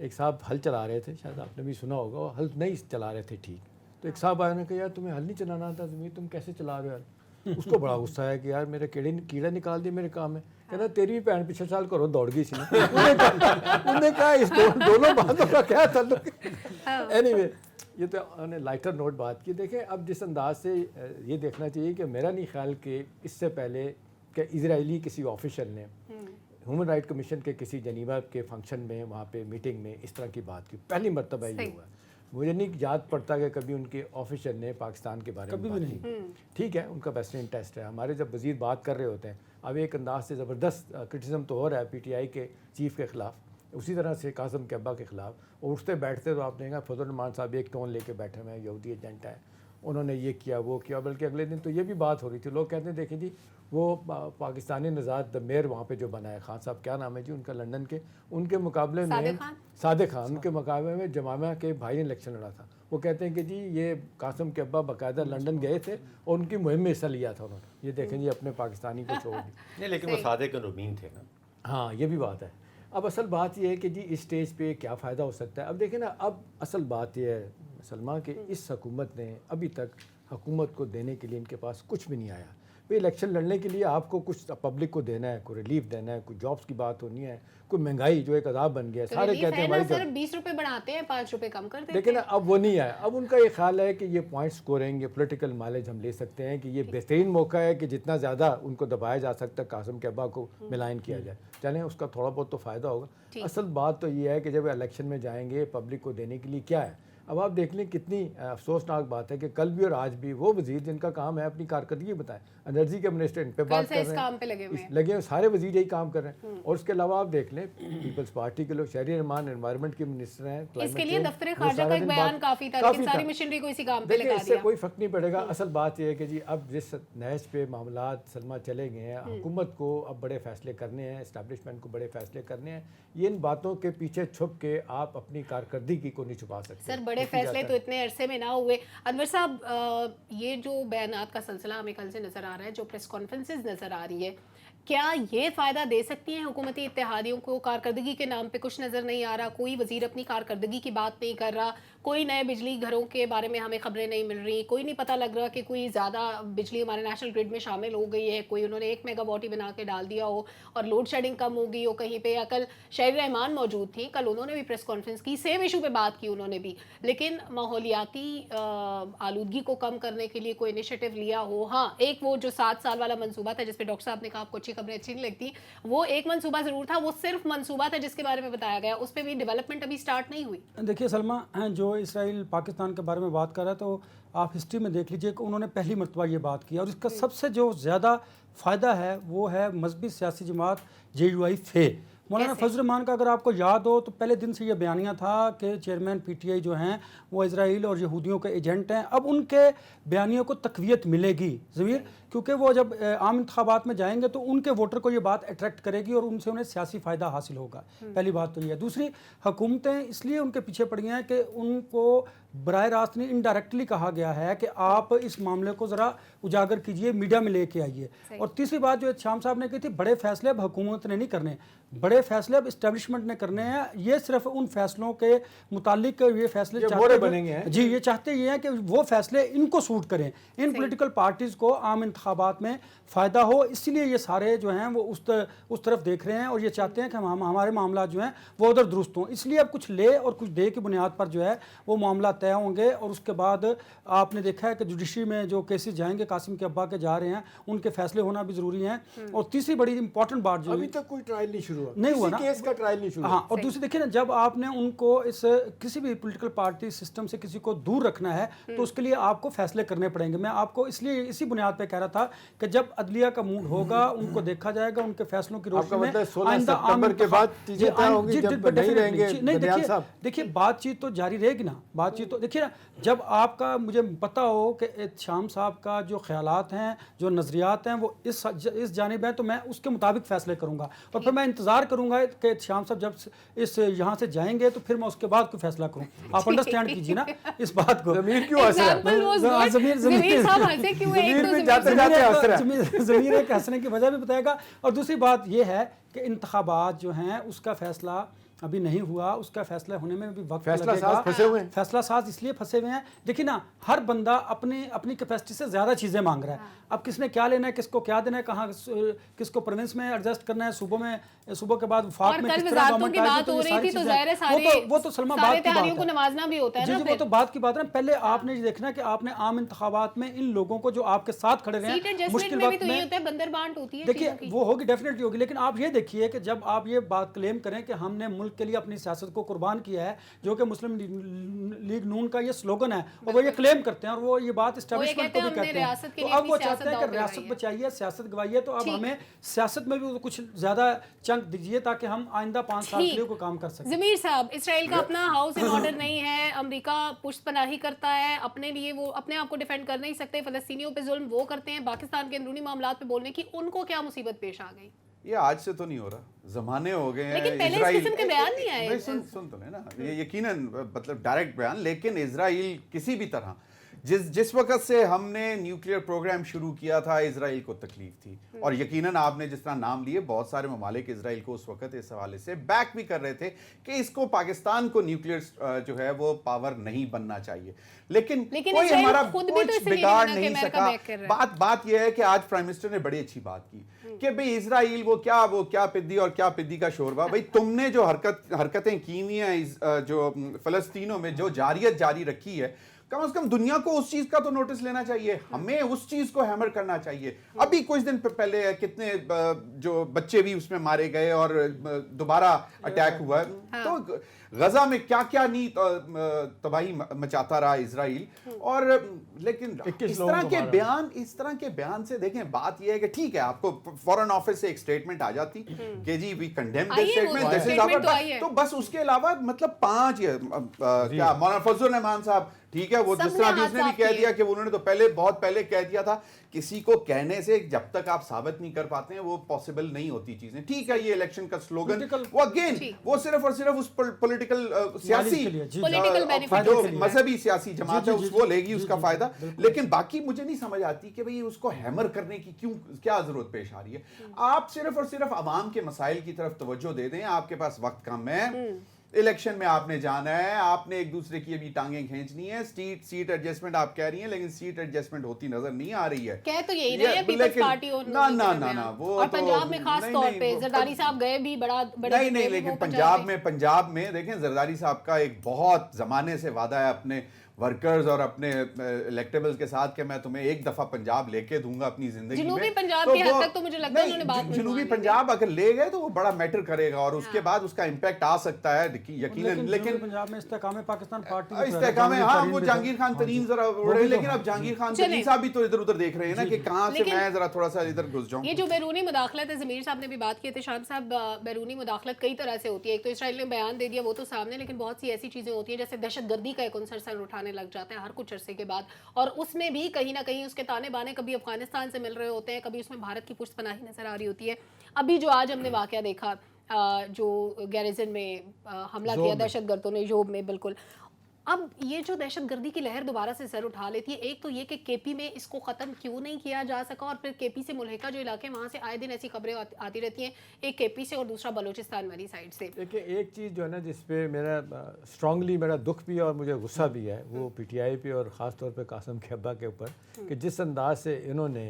एक साहब हल चला रहे थे, शायद आपने भी सुना होगा, वो हल नहीं चला रहे थे ठीक, तो एक साहब आया ने कहा यार तुम्हें हल नहीं चलाना आता, तुम कैसे चला रहे हो यार। उसको बड़ा गुस्सा है कि यार मेरे कीड़ा निकाल दिए मेरे काम में। कहना तेरी भी भैन पिछले साल घरों दौड़ गई सी ना। उन्होंने कहा इस दोनों बातों का क्या ताल्लुक है। एनीवे, ये तो उन्होंने लाइटर नोट बात की। देखें, अब जिस अंदाज से ये देखना चाहिए कि मेरा नहीं ख्याल कि इससे पहले कि इजरायली किसी ऑफिशियल ने ह्यूमन राइट कमीशन के किसी जनीवा के फंक्शन में, वहाँ पे मीटिंग में इस तरह की बात की, पहली मरतबा ये हुआ। मुझे नहीं याद पड़ता कि कभी उनके ऑफिशियल ने पाकिस्तान के बारे में बात की। ठीक है, उनका वेस्ट इंटरेस्ट है। हमारे जब वज़ीर बात कर रहे होते हैं, अब एक अंदाज से ज़बरदस्त क्रिटिसिज्म तो हो रहा है पीटीआई के चीफ के ख़िलाफ़, उसी तरह से कासिम कैब्बा के ख़िलाफ़, और उठते बैठते तो आपने कहा फजल रहमान साहब एक टोन लेके बैठे हुए हैं, यहूदी एजेंट है, उन्होंने ये किया वो किया। बल्कि अगले दिन तो ये भी बात हो रही थी, लोग कहते हैं देखें जी वो पाकिस्तानी नज़ाद द मेयर वहाँ पे जो बना है, खान साहब क्या नाम है जी उनका, लंदन के, उनके मुकाबले में सादिक खान उनके मुकाबले में जमामा के भाई ने इलेक्शन लड़ा था। वो कहते हैं कि जी ये कासिम के अब्बा बाकायदा लंदन गए थे और उनकी मुहिम में हिस्सा लिया था उन्होंने। ये देखें जी अपने पाकिस्तानी को छोड़ दी। नहीं, लेकिन वो सादिक नबीन थे ना। हाँ, ये भी बात है। अब असल बात यह है कि जी इस स्टेज पे क्या फ़ायदा हो सकता है। अब देखें ना, अब असल बात यह है सलमा कि इस हुकूमत ने अभी तक हुकूमत को देने के लिए इनके पास कुछ भी नहीं आया। भाई इलेक्शन लड़ने के लिए आपको कुछ पब्लिक को देना है, कोई रिलीफ देना है, कोई जॉब्स की बात होनी है, कोई महंगाई जो एक अदाब बन गया है, सारे कहते हैं हमारी सिर्फ 20 रुपए बढ़ाते हैं, 5 रुपए कम कर देते हैं। लेकिन अब वो नहीं है। अब उनका ये ख्याल है कि ये पॉइंट स्कोरिंग, ये पॉलिटिकल माइलेज हम ले सकते हैं कि ये बेहतरीन मौका है कि जितना ज़्यादा उनको दबाया जा सकता है, कासिम के अब्बा को मिलान किया जाए, चलें उसका थोड़ा बहुत तो फ़ायदा होगा। असल बात तो ये है कि जब इलेक्शन में जाएंगे पब्लिक को देने के लिए क्या है। अब आप देख लें कितनी अफसोसनाक बात है कि कल भी और आज भी वो वजीर जिनका काम है अपनी कारकर्दगी बताएं, एनर्जी के मिनिस्टर इन पे बात कर रहे हैं, काम पे लगे हुए हैं। लगे सारे वजीर यही काम कर रहे हैं। और उसके अलावा आप देख लें पीपल्स पार्टी के लोग, शहरी निर्माण एनवायरनमेंट के मिनिस्टर हैं, इसके लिए दफ्तर खारजा का एक बयान काफी था, लेकिन सारी मशीनरी को इसी काम पे लगा इससे दिया। कोई फर्क नहीं पड़ेगा। असल बात यह है कि जी अब जिस नहज पे मामलात सलमा चले गए हैं, हुकूमत को अब बड़े फैसले करने हैं, एस्टैब्लिशमेंट को बड़े फैसले करने हैं। ये इन बातों के पीछे छुप के आप अपनी कारकर्दगी को नहीं छुपा सकते। सर बड़े फैसले तो इतने अरसे में ना हुए। अनवर साहब, ये जो बयानात का सिलसिला हमें कल से नजर आ रहा है, जो प्रेस कॉन्फ्रेंसेस नजर आ रही है, क्या ये फ़ायदा दे सकती हैं हुकूमती इत्तेहादियों को? कारकर्दगी के नाम पे कुछ नज़र नहीं आ रहा, कोई वज़ीर अपनी कारकर्दगी की बात नहीं कर रहा, कोई नए बिजली घरों के बारे में हमें खबरें नहीं मिल रही, कोई नहीं पता लग रहा कि कोई ज़्यादा बिजली हमारे नेशनल ग्रिड में शामिल हो गई है, कोई उन्होंने 1 मेगावाट ही बना के डाल दिया हो और लोड शेडिंग कम हो गई हो कहीं पे। या कल शहरी रहमान मौजूद थी, कल उन्होंने भी प्रेस कॉन्फ्रेंस की, सेम इशू पे बात की उन्होंने भी, लेकिन माहौलियाती आलूदगी को कम करने के लिए कोई इनिशिएटिव लिया हो। हाँ, एक वो जो 7 साल वाला मंसूबा था जिस पे डॉक्टर साहब ने कहा आपको अच्छी खबरें अच्छी नहीं लगती, वो एक मंसूबा ज़रूर था, वो सिर्फ मंसूबा था जिसके बारे में बताया गया, उस पर भी डेवलपमेंट अभी स्टार्ट नहीं हुई। देखिए सलमा, जो इसराइल पाकिस्तान के बारे में बात कर रहा है, तो आप हिस्ट्री में देख लीजिए कि उन्होंने पहली मरतबा ये बात की, और इसका सबसे जो ज़्यादा फ़ायदा है वो है मजहबी सियासी जमात JUI फे। मौलाना फजल रहमान का अगर आपको याद हो तो पहले दिन से ये बयानिया था कि चेयरमैन PTI जो हैं वो इजराइल और यहूदियों के एजेंट हैं। अब उनके बयानियों को तकवीत मिलेगी ज़मीर, क्योंकि वो जब आम इंतखाबात में जाएंगे तो उनके वोटर को ये बात अट्रैक्ट करेगी और उनसे उन्हें सियासी फ़ायदा हासिल होगा। पहली बात तो ये है। दूसरी, हुकूमतें इसलिए उनके पीछे पड़ी हैं कि उनको बराह रास्त नहीं, इनडायरेक्टली कहा गया है कि आप इस मामले को ज़रा उजागर कीजिए, मीडिया में लेके आइए। और तीसरी बात जो शाम साहब ने कही थी, बड़े फैसले अब हुकूमत ने नहीं करने, बड़े फैसले अब इस्टेब्लिशमेंट ने करने हैं। ये सिर्फ उन फैसलों के मुतालिक ये फैसले बनेंगे हैं जी, ये चाहते ये हैं कि वो फैसले इनको सूट करें, इन पॉलिटिकल पार्टीज़ को आम इंतखाबात में फ़ायदा हो, इसलिए ये सारे जो हैं वो उस तरफ देख रहे हैं और ये चाहते हैं कि हमारे मामला जो हैं वो उधर दुरुस्त हों। इसलिए अब कुछ ले और कुछ दे की बुनियाद पर जो है वो मामला तय होंगे। और उसके बाद आपने देखा है कि जुडिशरी में जो केसेस जाएंगे कासिम के अब्बा के जा रहे हैं, उनके फैसले होना भी ज़रूरी हैं। और तीसरी बड़ी इंपॉर्टेंट बात जो अभी तक कोई ट्रायल नहीं शुरू नहीं हुआ ना, केस का ट्रायल नहीं शुरू। हाँ, और दूसरी देखिए ना, जब आपने उनको इस किसी भी पॉलिटिकल पार्टी सिस्टम से किसी को दूर रखना है तो उसके लिए आपको फैसले करने पड़ेंगे। मैं आपको इसलिए इसी बुनियाद पे कह रहा था कि जब अदलिया का मूड होगा उनको देखा जाएगा, उनके फैसलों की रोशनी में 16 सितंबर के बाद चीजें तय होंगी, जब नहीं रहेंगे। नहीं, देखिए बातचीत तो जारी रहेगी ना, बातचीत तो देखिए ना, जब आपका मुझे पता हो कि शाम साहब का जो ख्यालात हैं, जो नज़रियात हैं वो इस जानिब हैं, तो मैं उसके मुताबिक फ़ैसले करूँगा। और फिर मैं इंतज़ार करूँगा कि शाम साहब जब इस यहाँ से जाएंगे तो फिर मैं उसके बाद कोई फैसला करूँ। आप अंडरस्टैंड कीजिए ना इस बात को। ज़मीर क्यों हंस रहा है? ज़मीर एक हंसने की वजह भी बताएगा। और दूसरी बात ये है कि इंतखाबात जो हैं उसका फ़ैसला अभी नहीं हुआ, उसका फैसला होने में भी वक्त फैसला लगेगा। साज फंसे हुए हैं। फैसला साज इसलिए फंसे हुए हैं, देखिए ना, हर बंदा अपनी कैपेसिटी से ज़्यादा चीज़ें मांग रहा है। अब किसने क्या लेना है, किसको क्या देना है, कहाँ किसको प्रोविंस में एडजस्ट करना है, सूबों में, सूबों के बाद वफाक में किस तरह गवर्नमेंट आएगी, तो ये सारी चीज़ें वो तो सलमा बात की बात है, नवाजना भी होता है जी, वो तो बात की बात है। पहले आपने ये देखना कि आपने आम इंतखाबात में इन लोगों को जो आपके साथ खड़े रहे हैं मुश्किल वक्त में, देखिए वो होगी, डेफिनेटली होगी। लेकिन आप ये देखिए कि जब आप ये बात क्लेम करें कि हमने मुल्क के लिए अपनी सियासत को कुर्बान किया है, जो कि मुस्लिम लीग नून का ये स्लोगन है, और वो ये क्लेम करते हैं और वो ये बात एस्टैब्लिशमेंट को भी कहते हैं, तो अब वो चाहते हैं कि रियासत बचाइए, सियासत गवाइए। तो अब हमें सियासत में भी कुछ ज्यादा चंक दीजिए ताकि हम आइंदा 5 साल के लिए को काम कर सकें। ज़मीर साहब, इसराइल का अपना हाउस इन ऑर्डर नहीं है, अमेरिका पुष्टपनाही करता है, अपने लिए वो अपने आप को डिफेंड कर नहीं सकते, फलस्तीनियों पे जुल्म वो करते हैं, पाकिस्तान के अंदरूनी मामलात पे बोलने की उनको क्या मुसीबत पेश आ गई? ये आज से तो नहीं हो रहा, जमाने हो गए हैं। लेकिन पहले इस किस्म के बयान नहीं आए। सुन तो लेना, ये यकीनन मतलब डायरेक्ट बयान, लेकिन इजराइल किसी भी तरह जिस वक्त से हमने न्यूक्लियर प्रोग्राम शुरू किया था इजराइल को तकलीफ थी, और यकीनन आपने जिस तरह नाम लिए बहुत सारे ममालिक इजराइल को उस वक्त इस हवाले से बैक भी कर रहे थे कि इसको पाकिस्तान को न्यूक्लियर जो है वो पावर नहीं बनना चाहिए, लेकिन कोई इजराइल हमारा खुद भी तो कुछ इसलिए बिगाड़ नहीं नहीं बना कि अमेरिका सका। बैक कर रहा है। बात यह है कि आज प्राइम मिनिस्टर ने बड़ी अच्छी बात की कि भाई इजराइल वो क्या पिद्दी और क्या पिद्दी का शोरबा, भाई तुमने जो हरकतें की हुई हैं जो फलस्तीनों में जो जारियत जारी रखी है, कम से कम दुनिया को उस चीज का तो नोटिस लेना चाहिए, हमें उस चीज को हैमर करना चाहिए। अभी कुछ दिन पहले कितने जो बच्चे भी उसमें मारे गए और दोबारा अटैक हुआ है, तो गजा में क्या क्या नहीं तबाही मचाता रहा इजराइल। और लेकिन इस तरह के बयान से देखें, बात यह है कि ठीक है आपको फॉरेन ऑफिस से एक स्टेटमेंट आ जाती कि जी we condemn this statement, this is our, तो बस उसके अलावा मतलब 5 क्या मौलाना फजलुर रहमान साहब, ठीक है, वो जिस तरह जिसने भी कह दिया कि उन्होंने तो बहुत पहले कह दिया था, किसी को कहने से जब तक आप साबित नहीं कर पाते हैं वो पॉसिबल नहीं होती चीजें। ठीक है, ये इलेक्शन का स्लोगन वो अगेन वो सिर्फ और सिर्फ उस पॉलिटिकल सियासी जो मजहबी सियासी जमात है वो लेगी उसका फायदा, लेकिन बाकी मुझे नहीं समझ आती कि भाई उसको हैमर करने की क्या जरूरत पेश आ रही है। आप सिर्फ और सिर्फ अवाम के मसाइल की तरफ तवज्जो दे दें, आपके पास वक्त कम है, इलेक्शन में आपने जाना है, आपने एक दूसरे की अभी टांगें खींचनी है, सीट एडजस्टमेंट आप कह रही हैं, लेकिन सीट एडजस्टमेंट होती नजर नहीं आ रही है। कह तो यही रहे हैं पीपल्स पार्टी और ना वो और पंजाब में खास तौर पे जरदारी साहब गए भी बड़े नहीं, लेकिन पंजाब में देखें जरदारी साहब का एक बहुत जमाने से वादा है अपने वर्कर्स और अपने इलेक्टेबल्स के साथ कि मैं तुम्हें एक दफा पंजाब लेके दूंगा अपनी जिंदगी में। जनूबी पंजाब की हद तक तो मुझे लगता है उन्होंने बात जनूबी पंजाब अगर ले गए तो वो बड़ा मैटर करेगा और उसके बाद उसका इम्पैक्ट आ सकता है यकीनन। लेकिन पंजाब में इस्तेकाम पाकिस्तान पार्टी इस्तेकाम हाँ वो जहांगीर खान तरीन जरा उड़े, लेकिन अब जहांगीर खान तरीन साहब भी तो इधर उधर देख रहे हैं ना कि कहाँ से मैं जरा थोड़ा सा इधर घुस जाऊं। ये जो बैरूनी मुदाखलत है, ज़मीर साहब ने भी बात की है, शाम साहब, बैरूनी मुदाखलत कई तरह से होती है। एक तो इसराइल ने बयान दे दिया वो तो सामने, लेकिन बहुत सी ऐसी चीज़ें होती हैं जैसे दहशतगर्दी का एक अंसर सर उठाने लग जाता है हर कुछ अरसे के बाद, और उसमें भी कहीं ना कहीं उसके ताने बाने कभी अफगानिस्तान से मिल रहे होते हैं, कभी उसमें भारत की पुष्टपनाही नजर आ रही होती है। अभी जो आज हमने वाकया देखा जो गैरिजन में हमला किया दहशतगर्दों ने योब में, बिल्कुल अब ये जो दहशतगर्दी की लहर दोबारा से सर उठा लेती है। एक तो ये कि केपी में इसको ख़त्म क्यों नहीं किया जा सका, और फिर केपी से मुल्हिका जो इलाके वहाँ से आए दिन ऐसी खबरें आती रहती हैं, एक केपी से और दूसरा बलूचिस्तान वाली साइड से। देखिए एक चीज़ जो है ना जिसपे मेरा स्ट्रांगली मेरा दुख भी और मुझे गुस्सा भी है वो पीटीआई पे और ख़ास तौर पे कासिम खैबा के ऊपर कि जिस अंदाज से इन्होंने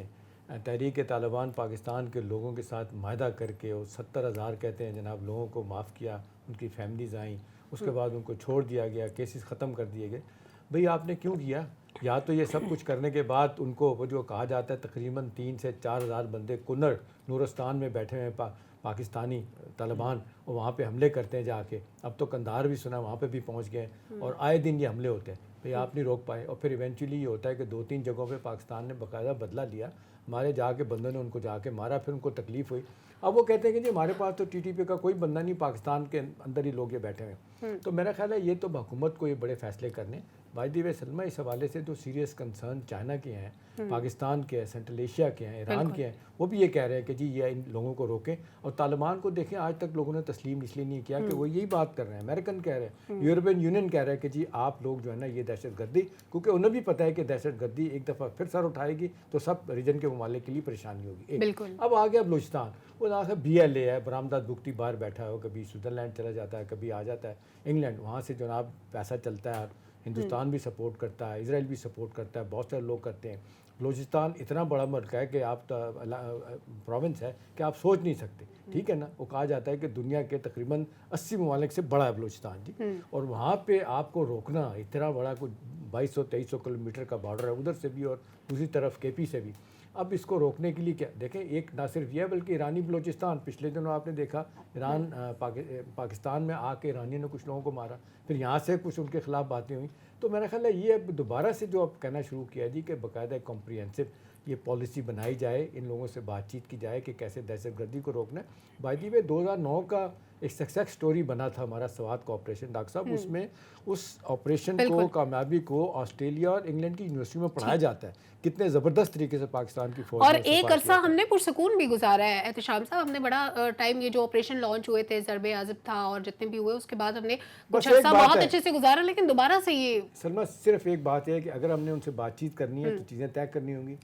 तहरीक तालिबान पाकिस्तान के लोगों के साथ माहदा करके और 70,000 कहते हैं जनाब लोगों को माफ़ किया, उनकी फैमिलीज़ आईं, उसके बाद उनको छोड़ दिया गया, केसेस ख़त्म कर दिए गए। भाई आपने क्यों किया? या तो ये सब कुछ करने के बाद उनको वो जो कहा जाता है तकरीबन 3 से 4,000 बंदे कुन्नड़ नूरस्तान में बैठे हुए हैं पाकिस्तानी तालिबान और वहाँ पे हमले करते हैं जाके। अब तो कंधार भी सुना वहाँ पे भी पहुँच गए और आए दिन ये हमले होते हैं। भाई आप नहीं रोक पाए और फिर इवेंचुअली ये होता है कि 2-3 जगहों पे पाकिस्तान ने बाकायदा बदला लिया, हमारे जाके बंदों ने उनको जाके मारा, फिर उनको तकलीफ़ हुई। अब वो कहते हैं कि जी हमारे पास तो टीटीपी का कोई बंदा नहीं, पाकिस्तान के अंदर ही लोग ये बैठे हैं। तो मेरा ख्याल है ये तो हुकूमत को ये बड़े फैसले करने। बाय द वे सलमा, इस हवाले से जो सीरियस कंसर्न चाइना के हैं, पाकिस्तान के हैं, सेंट्रल एशिया के हैं, ईरान के हैं, वो भी ये कह रहे हैं कि जी ये इन लोगों को रोकें। और तालिबान को देखें आज तक लोगों ने तस्लीम इसलिए नहीं किया कि वो यही बात कर रहे हैं, अमेरिकन कह रहे हैं, यूरोपियन यूनियन कह रहा है कि जी आप लोग जो है ना ये दहशतगर्दी, क्योंकि उन्हें भी पता है कि दहशतगर्दी एक दफ़ा फिर सर उठाएगी तो सब रीजन के ममालिक के लिए परेशानी होगी। अब आ गया बलूचिस्तान, वो आखिर BLA है, बरामदाद बुख्ती बाहर बैठा हो, कभी स्विट्ज़रलैंड चला जाता है, कभी आ जाता है इंग्लैंड, वहाँ से जनाब पैसा चलता है, हिंदुस्तान भी सपोर्ट करता है, इजराइल भी सपोर्ट करता है, बहुत सारे लोग करते हैं। बलूचिस्तान इतना बड़ा मुल्क है कि आप प्रोविंस है कि आप सोच नहीं सकते, ठीक है ना। वो कहा जाता है कि दुनिया के तकरीबन 80 ममालिक से बड़ा है बलूचिस्तान जी, और वहाँ पे आपको रोकना इतना बड़ा कुछ 2200-2300 किलोमीटर का बॉर्डर है उधर से भी और दूसरी तरफ केपी से भी। अब इसको रोकने के लिए क्या देखें, एक ना सिर्फ यह बल्कि ईरानी बलूचिस्तान, पिछले दिनों आपने देखा ईरान पाकिस्तान में आके ईरानियों ने कुछ लोगों को मारा, फिर यहाँ से कुछ उनके ख़िलाफ़ बातें हुई। तो मेरा ख्याल है ये अब दोबारा से जो अब कहना शुरू किया जी कि बाकायदा कॉम्प्रिहेंसिव ये पॉलिसी बनाई जाए, इन लोगों से बातचीत की जाए कि कैसे दहशतगर्दी को रोकना है। बाय द वे 2009 का ایک سکسیس سٹوری بنا تھا ہمارا سوات کا آپریشن ڈاکٹر صاحب، اس میں اس آپریشن کو کامیابی کو آسٹریلیا اور انگلینڈ کی یونیورسٹی میں پڑھایا جاتا ہے، کتنے زبردست طریقے سے پاکستان کی فوج اور ایک عرصہ ہم نے پرسکون بھی گزارا ہے احتشام صاحب، ہم نے بڑا ٹائم یہ جو آپریشن لانچ ہوئے تھے ضرب عازب تھا اور جتنے بھی ہوئے اس کے بعد ہم نے کچھ عرصہ بہت اچھے سے گزارا، لیکن دوبارہ سے یہ سلمہ صرف ایک بات ہے کہ اگر ہم نے ان سے بات چیت کرنی ہے تو چیزیں طے کرنی ہوں گی،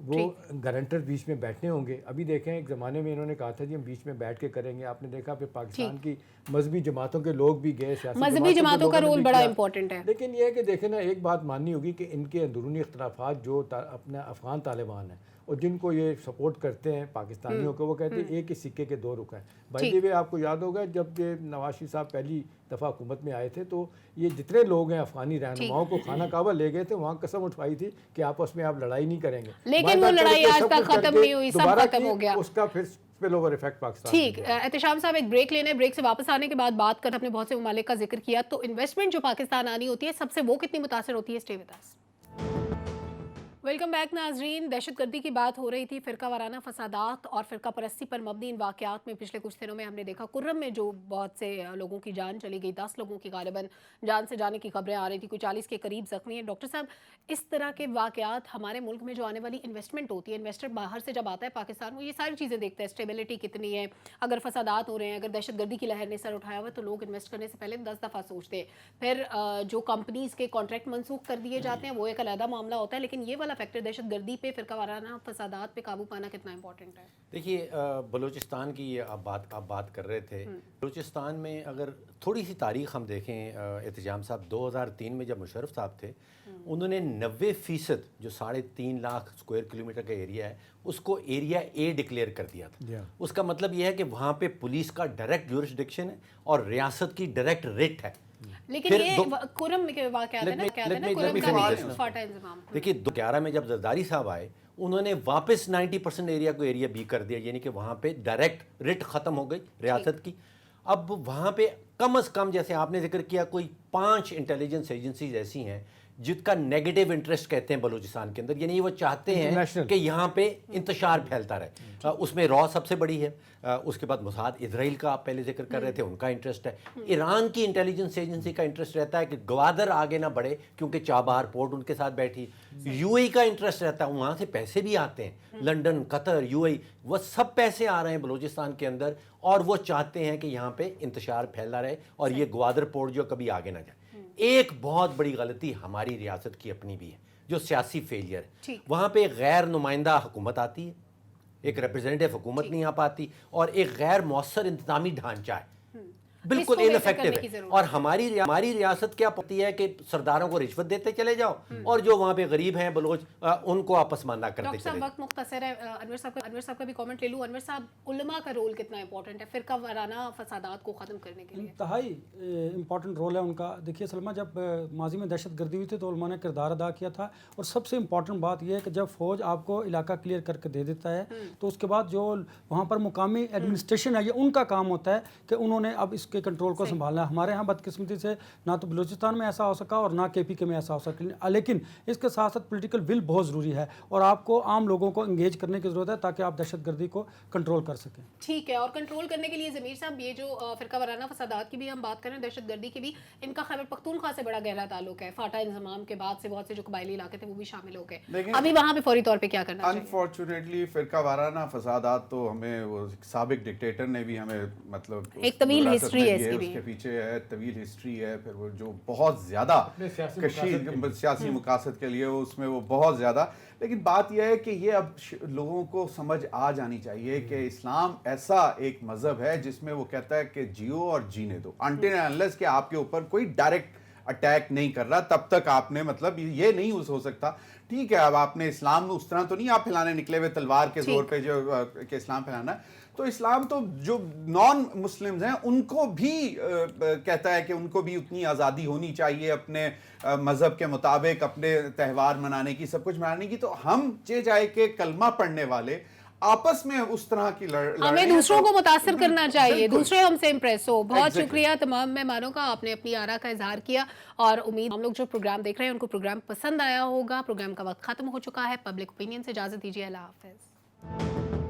وہ گارنٹر بیچ میں بیٹھنے ہوں گے۔ ابھی دیکھیں ایک زمانے میں انہوں نے کہا تھا جی ہم بیچ میں بیٹھ کے کریں گے، آپ نے دیکھا پھر پاکستان کی مذہبی جماعتوں کے لوگ بھی گئے، سیاسی مذہبی جماعتوں کا رول بڑا امپورٹنٹ ہے، لیکن یہ ہے کہ دیکھیں نا ایک بات ماننی ہوگی کہ ان کے اندرونی اختلافات جو اپنے افغان طالبان ہیں اور جن کو یہ سپورٹ کرتے ہیں پاکستانیوں کو، وہ کہتے ہیں ایک ہی سکے کے دو رخ ہیں۔ بائی دی وے آپ کو یاد ہوگا جب یہ نواز شریف صاحب پہلی دفعہ حکومت میں آئے تھے تو یہ جتنے لوگ ہیں افغانی رہنماؤں کو خانہ کعبہ لے گئے تھے، وہاں قسم اٹھوائی تھی کہ آپس میں آپ لڑائی نہیں کریں گے، لیکن وہ لڑائی آج تک ختم نہیں ہوئی، سب ختم ہو گیا، اس کا پھر اسپل اوور ایفیکٹ پاکستان۔ ٹھیک، احتشام صاحب ایک بریک لینے، بریک سے واپس آنے کے بعد بات کر اپنے بہت سے ممالک کا ذکر کیا، تو انویسٹمنٹ جو پاکستان آنی ہوتی ہے سب سے وہ کتنی متاثر ہوتی ہے؟ Stay with us. Welcome back ناظرین، دہشت گردی کی بات ہو رہی تھی، فرقہ وارانہ فسادات اور فرقہ پرستی پر مبنی ان واقعات میں پچھلے کچھ دنوں میں ہم نے دیکھا کرم میں جو بہت سے لوگوں کی جان چلی گئی، 10 لوگوں کی غالباً جان سے جانے کی خبریں آ رہی تھی، کوئی 40 کے قریب زخمی ہیں۔ ڈاکٹر صاحب، اس طرح کے واقعات ہمارے ملک میں جو آنے والی انویسٹمنٹ ہوتی ہے، انویسٹر باہر سے جب آتا ہے پاکستان، وہ یہ ساری چیزیں دیکھتا ہے، اسٹیبلٹی کتنی ہے، اگر فسادات ہو رہے ہیں، اگر دہشت گردی کی لہر نے سر اٹھایا ہوا ہے تو لوگ انویسٹ کرنے سے پہلے 10 دفعہ سوچتے ہیں۔ پھر جو کمپنیز کے کانٹریکٹ منسوخ کر دیے جاتے ہیں وہ ایک علیحدہ معاملہ ہوتا ہے، لیکن یہ والا فیکٹر دہشت گردی پہ، فرقہ وارانہ فسادات پہ قابو پانا کتنا امپورٹنٹ ہے؟ دیکھیے بلوچستان کی یہ آپ بات کر رہے تھے، بلوچستان میں اگر تھوڑی سی تاریخ ہم دیکھیں، احتجام صاحب 2003 میں جب مشرف صاحب تھے، انہوں نے 90% جو 3.5 لاکھ اسکوائر کلومیٹر کا ایریا ہے اس کو ایریا اے ڈکلیئر کر دیا تھا۔ اس کا مطلب یہ ہے کہ وہاں پہ پولیس کا ڈائریکٹ جورسڈکشن ہے اور ریاست کی ڈائریکٹ ریٹ ہے۔ لیکن یہ کرم کے واقعات ہیں نا، کرم کا بھی فاٹا انضمام۔ دیکھیے 2011 میں جب زرداری صاحب آئے انہوں نے واپس 90% ایریا کو ایریا بی کر دیا، یعنی کہ وہاں پہ ڈائریکٹ ریٹ ختم ہو گئی ریاست کی۔ اب وہاں پہ کم از کم جیسے آپ نے ذکر کیا کوئی 5 انٹیلیجنس ایجنسیز ایسی ہیں جن کا نیگیٹو انٹرسٹ کہتے ہیں بلوچستان کے اندر، یعنی وہ چاہتے ہیں کہ یہاں پہ انتشار پھیلتا رہے۔ اس میں را سب سے بڑی ہے، اس کے بعد موساد اسرائیل کا آپ پہلے ذکر کر رہے تھے، ان کا انٹرسٹ ہے۔ ایران کی انٹیلیجنس ایجنسی کا انٹرسٹ رہتا ہے کہ گوادر آگے نہ بڑھے کیونکہ چابہار پورٹ ان کے ساتھ بیٹھی۔ یو اے کا انٹرسٹ رہتا ہے، وہاں سے پیسے بھی آتے ہیں، لنڈن، قطر، یو اے، وہ سب پیسے آ رہے ہیں بلوچستان کے اندر اور وہ چاہتے ہیں کہ یہاں پہ انتشار پھیلا رہے اور یہ گوادر پورٹ جو کبھی آگے نہ جائے۔ ایک بہت بڑی غلطی ہماری ریاست کی اپنی بھی ہے جو سیاسی فیلئر ہے، وہاں پہ ایک غیر نمائندہ حکومت آتی ہے، ایک ریپرزینٹیو حکومت نہیں آ پاتی اور ایک غیر مؤثر انتظامی ڈھانچہ ہے، بالکل انفیکٹو ہے۔ اور ہماری ریاست کیا پڑتی ہے کہ سرداروں کو رشوت دیتے چلے جاؤ اور جو وہاں پہ غریب ہیں بلوچ ان کو آپس ماندہ کرتے ڈاکٹر چلے صاحب جاؤ۔ وقت مختصر ہے، انور صاحب کا بھی کامنٹ لے لوں۔ انور صاحب، علماء کا رول کتنا امپورٹنٹ ہے فرقہ وارانہ فسادات کو ختم کرنے کے لیے؟ انتہائی امپورٹنٹ رول ہے ان کا۔ دیکھیے سلمہ، جب ماضی میں دہشت گردی ہوئی تھی تو علماء نے کردار ادا کیا تھا، اور سب سے امپورٹنٹ بات یہ ہے کہ جب فوج آپ کو علاقہ کلیئر کر کے دے دیتا ہے تو اس کے بعد جو وہاں پر مقامی ایڈمنسٹریشن ہے یہ ان کا کام ہوتا ہے کہ انہوں نے اب اس کے کنٹرول کو سنبھالنا ہے۔ ہمارے ہاں بدقسمتی سے نہ تو بلوچستان میں ایسا ہو سکا اور نہ KPK میں ایسا ہو سکا، لیکن اس کے ساتھ ساتھ پولیٹیکل ول بہت ضروری ہے اور آپ کو عام لوگوں کو انگیج کرنے کی ضرورت ہے تاکہ آپ دہشت گردی کو کنٹرول کر سکیں۔ ٹھیک ہے، اور کنٹرول کرنے کے لیے ضمیر صاحب یہ جو فرقہ وارانہ فسادات کی بھی ہم بات کریں، دہشت گردی کی بھی، ان کا خیبر پختونخوا سے بڑا گہرا تعلق ہے۔ فاٹا انضمام کے بعد سے بہت سے جو قبائلی علاقے تھے وہ بھی شامل ہو گئے، ابھی وہاں پہ فوری طور پہ کیا کرنا چاہیے؟ انفارچونیٹلی فرقہ وارانہ فسادات تو ہمیں وہ سابق ڈکٹیٹر نے بھی ہمیں مطلب ایک طویل ہسٹری ہے، اس کے پیچھے ہے طویل ہسٹری ہے، پھر وہ جو بہت زیادہ کشید سیاسی مقاصد کے لیے اس میں وہ بہت زیادہ، لیکن بات یہ ہے کہ یہ اب لوگوں کو سمجھ آ جانی چاہیے کہ اسلام ایسا ایک مذہب ہے جس میں وہ کہتا ہے کہ جیو اور جینے دو، انٹل اینڈ انلیس کہ آپ کے اوپر کوئی ڈائریکٹ اٹیک نہیں کر رہا تب تک آپ نے مطلب یہ نہیں ہو سکتا۔ ٹھیک ہے، اب آپ نے اسلام اس طرح تو نہیں آپ پھیلانے نکلے ہوئے تلوار کے زور پہ جو کہ اسلام پھیلانا ہے، تو اسلام تو جو نان مسلمز ہیں ان کو بھی کہتا ہے کہ ان کو بھی اتنی آزادی ہونی چاہیے اپنے مذہب کے مطابق اپنے تہوار منانے کی، سب کچھ منانے کی۔ تو ہم چاہے کہ کلمہ پڑھنے والے آپس میں اس طرح کی ہمیں دوسروں کو متاثر کرنا چاہیے، دوسرے ہم سے امپریس ہو۔ بہت شکریہ تمام مہمانوں کا، آپ نے اپنی آراء کا اظہار کیا اور امید ہم لوگ جو پروگرام دیکھ رہے ہیں ان کو پروگرام پسند آیا ہوگا۔ پروگرام کا وقت ختم ہو چکا ہے، پبلک اوپینین سے اجازت دیجیے، اللہ حافظ۔